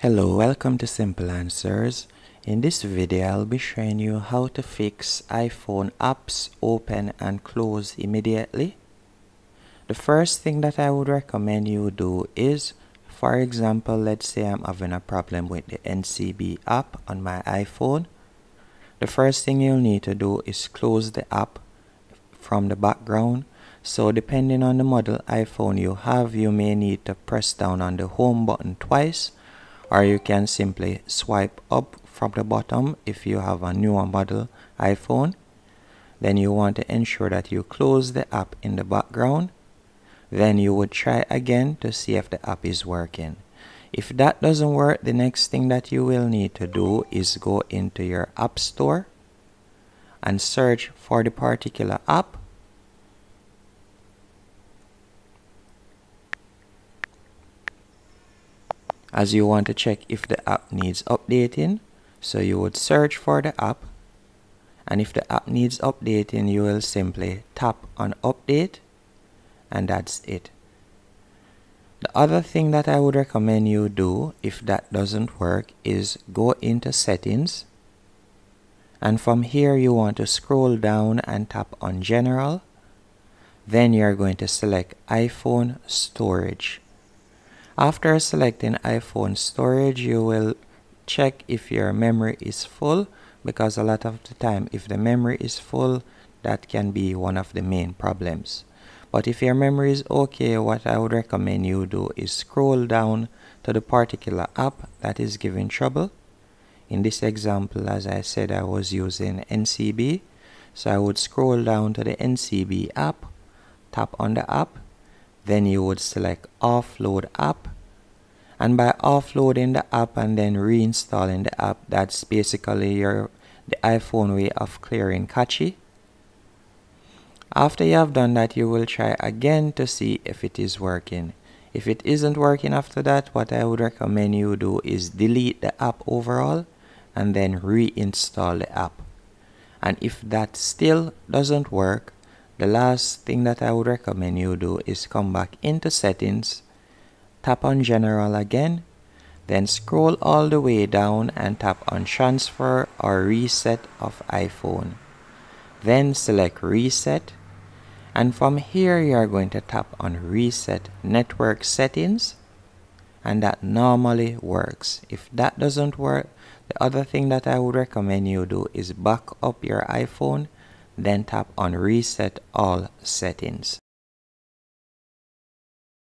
Hello, welcome to Simple Answers. In this video, I'll be showing you how to fix iPhone apps open and close immediately. The first thing that I would recommend you do is, for example, let's say I'm having a problem with the NCB app on my iPhone. The first thing you'll need to do is close the app from the background. So depending on the model iPhone you have, you may need to press down on the home button twice, or you can simply swipe up from the bottom if you have a newer model iPhone. Then you want to ensure that you close the app in the background. Then you would try again to see if the app is working. If that doesn't work, the next thing that you will need to do is go into your App Store and search for the particular app. As you want to check if the app needs updating, so you would search for the app, and if the app needs updating, you will simply tap on update, and that's it. The other thing that I would recommend you do if that doesn't work is go into settings, and from here you want to scroll down and tap on general. Then you're going to select iPhone storage. After selecting iPhone storage, you will check if your memory is full, because a lot of the time if the memory is full, that can be one of the main problems. But if your memory is okay, what I would recommend you do is scroll down to the particular app that is giving trouble. In this example, as I said, I was using NCB, so I would scroll down to the NCB app, tap on the app, then you would select offload app, and by offloading the app and then reinstalling the app, that's basically the iPhone way of clearing cache. After you have done that, you will try again to see if it is working. If it isn't working after that, what I would recommend you do is delete the app overall and then reinstall the app. And if that still doesn't work, the last thing that I would recommend you do is come back into settings, tap on general again, then scroll all the way down and tap on transfer or reset of iPhone. Then select reset, and from here you are going to tap on reset network settings, and that normally works. If that doesn't work, the other thing that I would recommend you do is back up your iPhone, then tap on reset all settings.